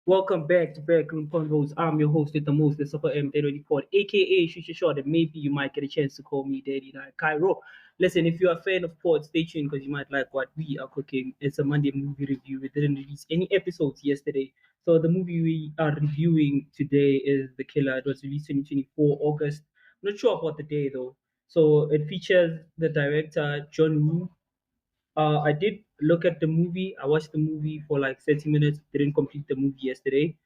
Welcome back to Backroom Convos. I'm your host with the most, Lesego M, aka Shoot Your Shot, and maybe you might get a chance to call me Daddy like Cairo. Listen, if you're a fan of pod, stay tuned because you might like what we are cooking. It's a Monday movie review. We didn't release any episodes yesterday. So the movie we are reviewing today is The Killer. It was released 2024 August. I'm not sure about the day though. So it features the director John Woo. I did look at the movie. I watched the movie for like 30 minutes. Didn't complete the movie yesterday.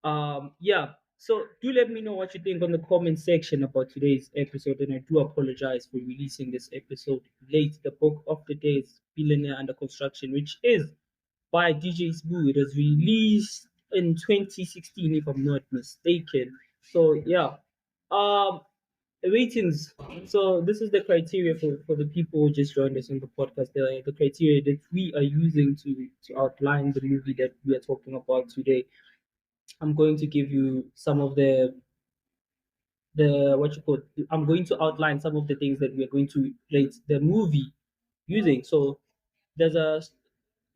Yeah. So do let me know what you think on the comment section about today's episode. And I do apologize for releasing this episode late. The book of the day is Billionaire Under Construction, which is by DJ Spoo. It was released in 2016, if I'm not mistaken. So yeah. Um, Ratings. So this is the criteria for the people who just joined us on the podcast. The criteria that we are using to outline the movie that we are talking about today. I'm going to give you some of the what you call. I'm going to outline some of the things that we are going to rate the movie using. So there's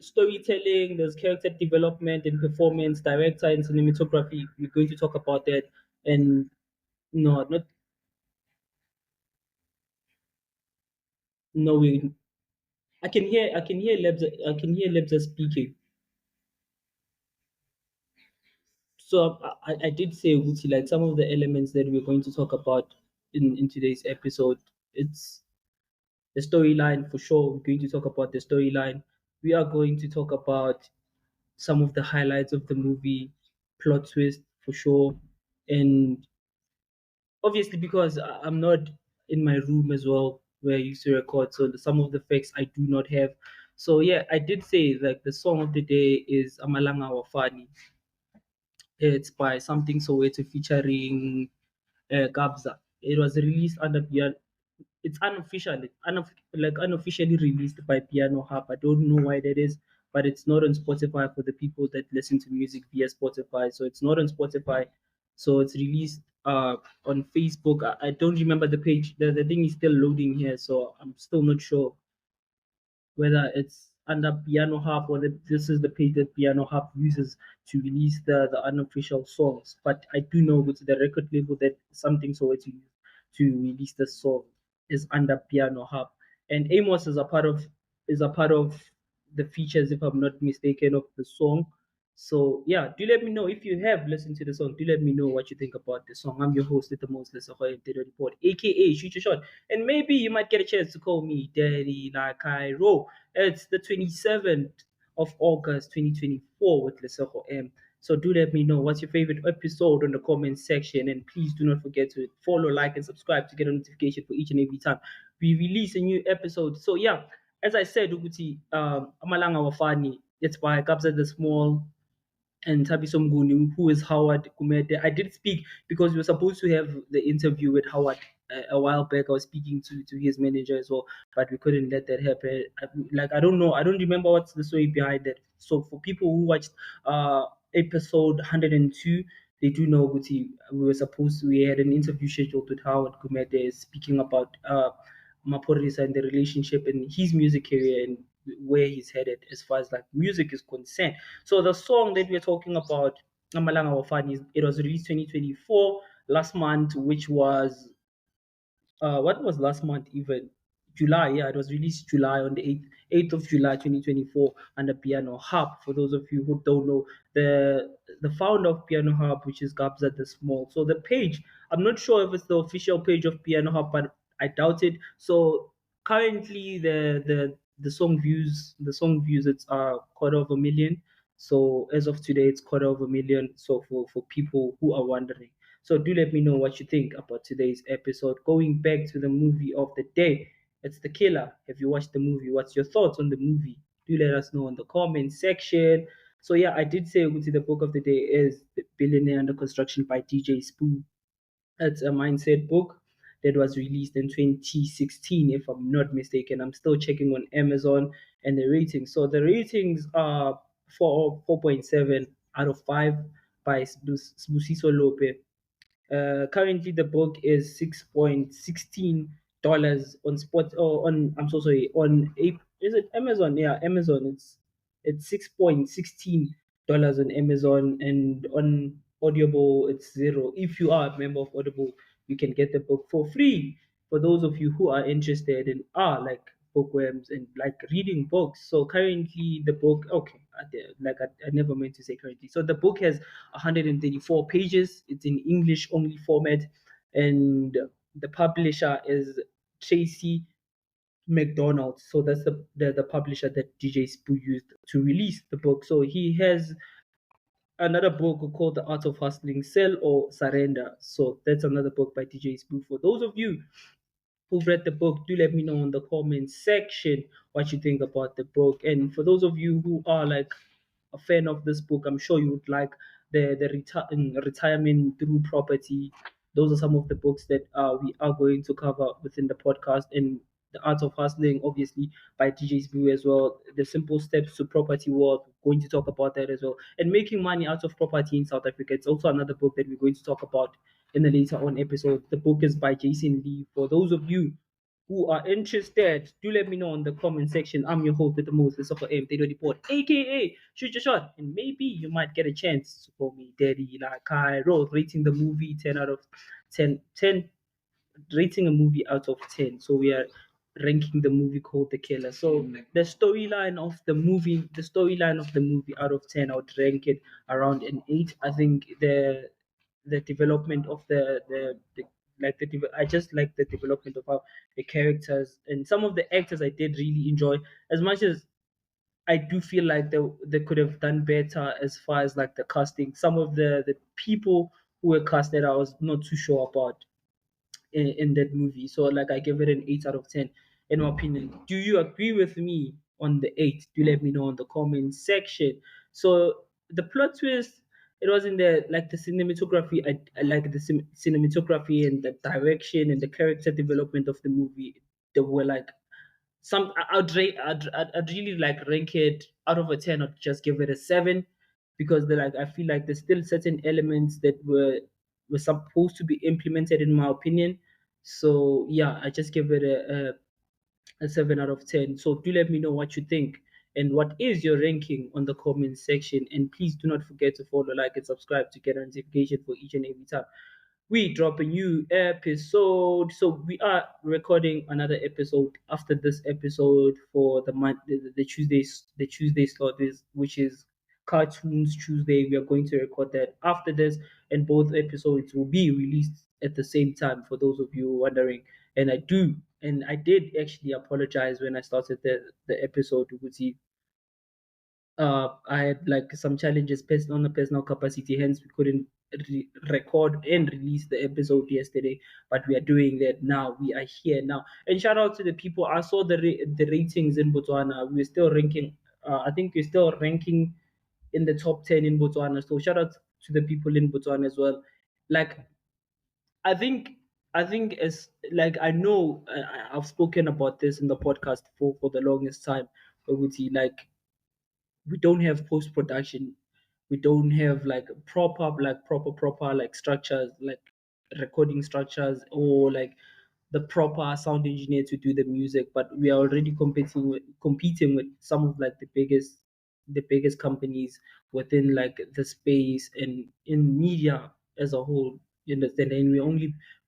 storytelling, there's character development and performance, director and cinematography. We're going to talk about that, and no, not no we I can hear Lebza speaking. So I did say Uti, like some of the elements that we're going to talk about in today's episode. It's the storyline for sure. We're going to talk about the storyline. We are going to talk about some of the highlights of the movie, plot twist for sure, and obviously because I'm not in my room as well where I used to record, so some of the facts I do not have. So yeah, I did say like the song of the day is Amalanga Wafani. It's by Something Soweto featuring Gabza. It was released under it's unofficially unofficially released by Piano Hub. I don't know why that is, but it's not on Spotify for the people that listen to music via Spotify. So it's not on Spotify. So it's released on Facebook. I don't remember the page. The thing is still loading here, so I'm still not sure whether it's under Piano Hub or this is the page that Piano Hub uses to release the unofficial songs. But I do know with the record label that Something so to use to release the song is under Piano Hub. And Amos is a part of the features, if I'm not mistaken, of the song. So yeah, do let me know if you have listened to the song. Do let me know what you think about the song. I'm your host with the most, Lesego Mdlalose Report, aka Shoot Your Shot, and maybe you might get a chance to call me Daddy like Cairo. It's the 27th of August 2024 with Lesego M. So do let me know what's your favorite episode on the comment section, and please do not forget to follow, like, and subscribe to get a notification for each and every time we release a new episode. So yeah, as I said, Uguti, Amalanga Wafani, it's by Kabza the Small and Tabiso Mnguni, who is Howard Kumete. I did speak because we were supposed to have the interview with Howard a while back. I was speaking to his manager as well, but we couldn't let that happen. I don't know. I don't remember what's the story behind it. So for people who watched episode 102, they do know Guti. We had an interview scheduled with Howard Kumete speaking about Maporisa and the relationship and his music career and where he's headed as far as like music is concerned. So the song that we're talking about, Amalanga Wafani, it was released 2024 last month, which was what was last month even? July, yeah, it was released July on the 8th of July 2024 under Piano Hub. For those of you who don't know, the founder of Piano Hub, which is Gabza the Small. So the page, I'm not sure if it's the official page of Piano Hub, but I doubt it. So currently the song views it's quarter of a million. So as of today it's quarter of a million. So for people who are wondering. So do let me know what you think about today's episode. Going back to the movie of the day, it's The Killer. Have you watched the movie? What's your thoughts on the movie? Do let us know in the comment section. So yeah, I did say Uguti, the book of the day is The Billionaire Under Construction by DJ Spoo. It's a mindset book that was released in 2016, if I'm not mistaken. I'm still checking on Amazon and the ratings. So the ratings are 4.7 out of 5 by Sbusiso Lope. Currently, the book is $6.16 on spot. Oh, on I'm so sorry. On is it Amazon? Yeah, Amazon. It's $6.16 dollars on Amazon, and on Audible it's zero. If you are a member of Audible, you can get the book for free. For those of you who are interested and are like bookworms and like reading books. So currently the book, okay, I never meant to say currently. So the book has 134 pages. It's in English only format, and the publisher is Tracy McDonald's. So that's the publisher that DJ Spoo used to release the book. So he has another book called The Art of Hustling, Sell or Surrender. So that's another book by DJ Spoo. For those of you who've read the book, do let me know in the comments section what you think about the book. And for those of you who are like a fan of this book, I'm sure you would like the retirement through property. Those are some of the books that we are going to cover within the podcast. And the Art of Hustling, obviously, by DJ's View as well. The Simple Steps to Property World, we're going to talk about that as well. And Making Money Out of Property in South Africa. It's also another book that we're going to talk about in the later on episode. The book is by Jason Lee. For those of you who are interested, do let me know in the comment section. I'm your host with the most, Lesego M, report, aka Shoot Your Shot, and maybe you might get a chance to call me Daddy. Like I wrote, rating the movie 10 out of 10, 10, rating a movie out of 10. So we are ranking the movie called The Killer. So the storyline of the movie out of 10, I would rank it around an 8. I think the development of I just like the development of how the characters and some of the actors I did really enjoy. As much as I do feel like they could have done better as far as like the casting. Some of the people who were casted, I was not too sure about in that movie. So like I give it an 8 out of 10 in my opinion. Do you agree with me on the 8? Do let me know in the comment section. So the plot twist, it was in the like the cinematography. I like the cinematography and the direction and the character development of the movie. They were like some I'd really like rank it out of a 10 or just give it a 7 because they like I feel like there's still certain elements that were supposed to be implemented in my opinion. So yeah, I just give it a 7 out of 10. So do let me know what you think and what is your ranking on the comment section. And please do not forget to follow, like, and subscribe to get a notification for each and every time we drop a new episode. So we are recording another episode after this episode for the month, the Tuesday slot is which is Cartoons Tuesday. We are going to record that after this, and both episodes will be released at the same time. For those of you wondering, and I did actually apologize when I started the episode with I had like some challenges based on the personal capacity, hence we couldn't record and release the episode yesterday. But we are doing that now. We are here now. And shout out to the people. I saw the ratings in Botswana. We're still ranking. I think we're still ranking in the top 10 in Botswana. So shout out to the people in Botswana as well. Like I think. I think as like I know I've spoken about this in the podcast for the longest time. But we see like we don't have post production, we don't have like proper like structures, like recording structures, or like the proper sound engineer to do the music. But we are already competing with some of like the biggest companies within like the space and in media as a whole, you understand. And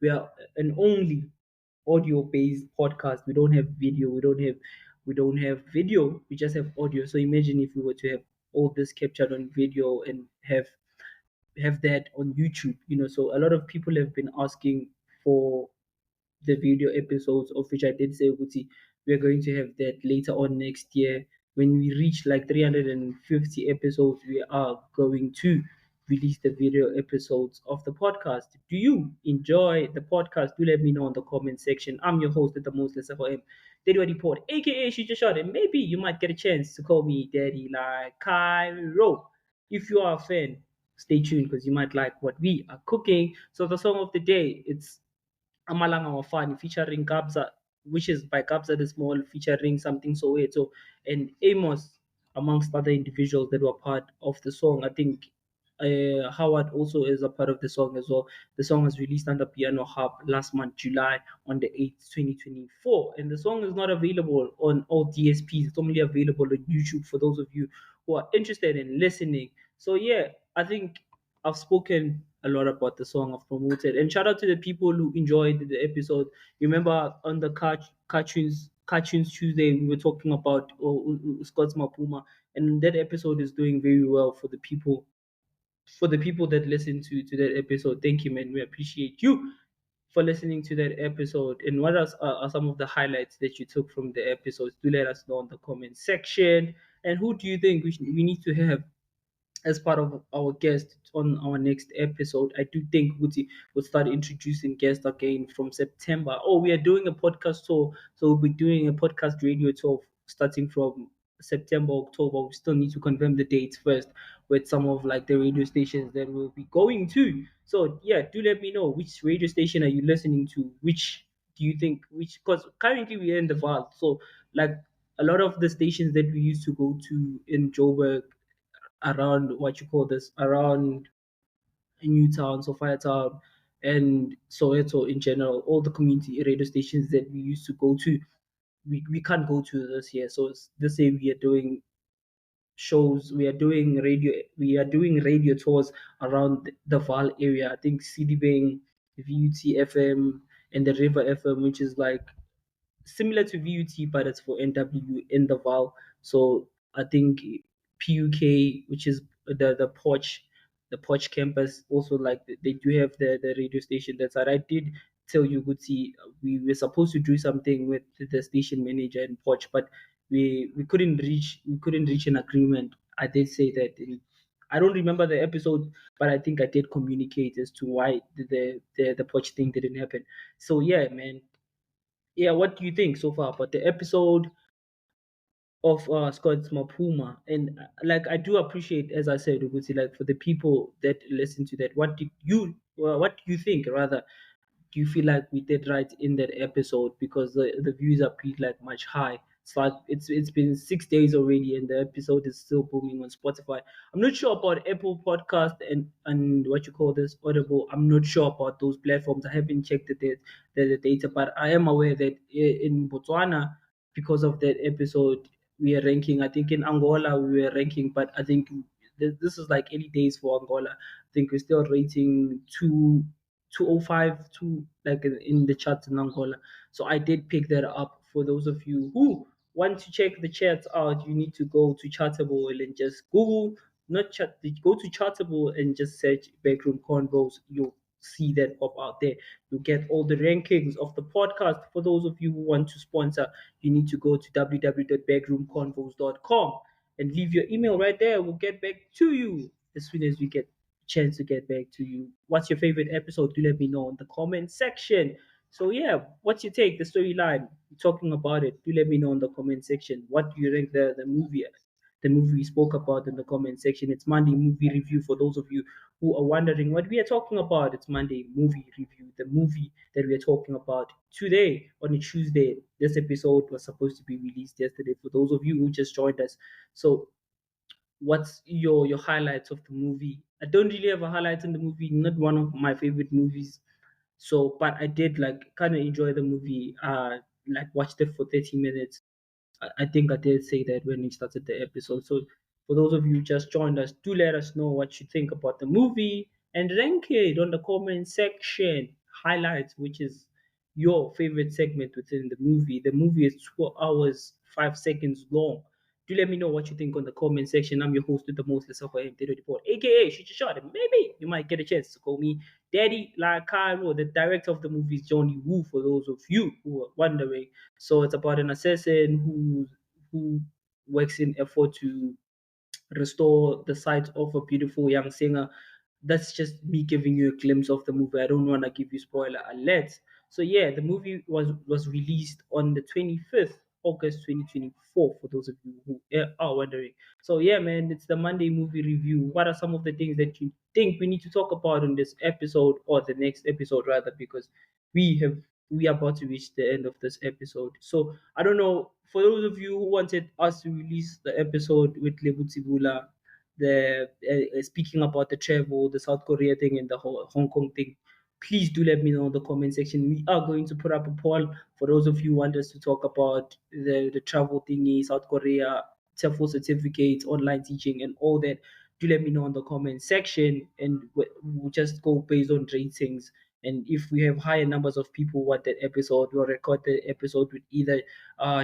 we are an only audio based podcast. We don't have video. We don't have video. We just have audio. So imagine if we were to have all this captured on video and have that on YouTube. So a lot of people have been asking for the video episodes, of which I did say, Guti, we're going to have that later on next year. When we reach like 350 episodes, we are going to release the video episodes of the podcast. Do you enjoy the podcast? Do let me know in the comment section. I'm your host at the most, Lesego M, report, aka Shoot Your Shot, and maybe you might get a chance to call me Daddy like Cairo. If you are a fan, stay tuned because you might like what we are cooking. So the song of the day, it's Amalanga Wafani featuring Kabza, which is by Kabza the Small, featuring Something Soweto and Amos, amongst other individuals that were part of the song. I think Howard also is a part of the song as well. The song was released under Piano Hub last month, July on the 8th, 2024. And the song is not available on all DSPs. It's only available on YouTube for those of you who are interested in listening So yeah, I think I've spoken a lot about the song I've promoted, and shout out to the people who enjoyed the episode. Remember on the cartoons Tuesday we were talking about Scott's Mapuma, and that episode is doing very well for the people that listen to that episode. Thank you, man. We appreciate you for listening to that episode. And what are some of the highlights that you took from the episodes? Do let us know in the comment section. And who do you think we need to have as part of our guest on our next episode? I do think Guti will start introducing guests again from September. Oh, we are doing a podcast tour, so we'll be doing a podcast radio tour starting from September, October. We still need to confirm the dates first with some of like the radio stations that we'll be going to. So yeah, do let me know which radio station are you listening to? Which do you think which because currently we're in the Val, so like a lot of the stations that we used to go to in Joburg around what you call this around Newtown, Sophia Town, and Soweto in general. All the community radio stations that we used to go to, we can't go to this year. So this year we are doing shows. We are doing radio tours around the Val area. I think Citibank, VUT FM, and the River FM, which is like similar to VUT, but it's for NW in the Val. So I think PUK, which is the Porch campus, also like they do have the radio station. That's what I did tell you, Guti. We were supposed to do something with the station manager in Porch, but we couldn't reach an agreement. I did say that. I don't remember the episode, but I think I did communicate as to why the Porch thing didn't happen. So yeah, man, yeah, what do you think so far about the episode of Scott's Mapuma? And like, I do appreciate, as I said, Uguti, like for the people that listen to that, what do you think rather? Do you feel like we did right in that episode because the views are pretty like much high? It's like it's been 6 days already and the episode is still booming on Spotify. I'm not sure about Apple Podcast and what you call this Audible. I'm not sure about those platforms. I haven't checked the data, but I am aware that in Botswana, because of that episode, we are ranking. I think in Angola we were ranking, but I think this is like early days for Angola. I think we're still rating 205 to like in the charts in Angola. So I did pick that up. For those of you who want to check the charts out, you need to go to Chartable and just Google, not chat, go to Chartable and just search Backroom Convos. You'll see that pop out there. You get all the rankings of the podcast. For those of you who want to sponsor, you need to go to www.backroomconvos.com and leave your email right there. We'll get back to you as soon as we get chance to get back to you. What's your favorite episode? Do let me know in the comment section. So yeah, what's your take? The storyline, talking about it. Do let me know in the comment section. What do you think the movie we spoke about in the comment section? It's Monday movie review for those of you who are wondering what we are talking about. It's Monday movie review. The movie that we are talking about today on a Tuesday. This episode was supposed to be released yesterday for those of you who just joined us. So what's your highlights of the movie? I don't really have a highlight in the movie, not one of my favorite movies. So but I did like kind of enjoy the movie. Like watched it for 30 minutes. I think I did say that when we started the episode. So for those of you who just joined us, do let us know what you think about the movie and rank it on the comment section. Highlights, which is your favorite segment within the movie. The movie is 2 hours 5 seconds long. Do let me know what you think on the comment section. I'm your host with the most, Lesego M, aka Shoot Your Shot, and maybe you might get a chance to call me Daddy like Cairo. The director of the movie is Johnny Woo, for those of you who are wondering. So it's about an assassin who works in effort to restore the sight of a beautiful young singer. That's just me giving you a glimpse of the movie. I don't want to give you spoiler alerts. So yeah, the movie was released on the 25th August 2024 for those of you who are wondering. So yeah, man, it's the Monday movie review. What are some of the things that you think we need to talk about in this episode or the next episode rather, because we are about to reach the end of this episode. So I don't know, for those of you who wanted us to release the episode with Lebutibula, the speaking about the travel, the South Korea thing, and the whole Hong Kong thing, please do let me know in the comment section. We are going to put up a poll for those of you who want us to talk about the travel thingy, South Korea, TEFL certificates, online teaching, and all that. do let me know in the comment section, and we'll just go based on ratings. And if we have higher numbers of people who want that episode, we'll record the episode with either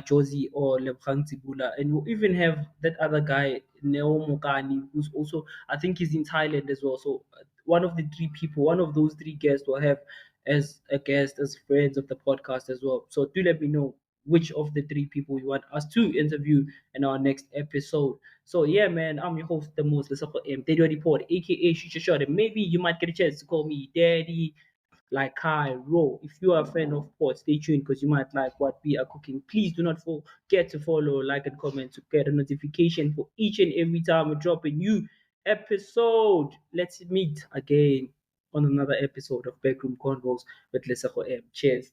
Josie or Lebgang Tsibula. And we'll even have that other guy, Neo Mokani, who's also, I think he's in Thailand as well. So one of the three people, one of those three guests will have as a guest, as friends of the podcast as well. So do let me know which of the three people you want us to interview in our next episode. So yeah, man, I'm your host, the most Lesego M, Daddy Report, aka Shoot Your Shot, and maybe you might get a chance to call me Daddy, like Kai Ro. If you are a fan of Port, stay tuned because you might like what we are cooking. Please do not forget to follow, like, and comment to get a notification for each and every time we drop a new episode. Let's meet again on another episode of Backroom Convos with Lesego M. Cheers.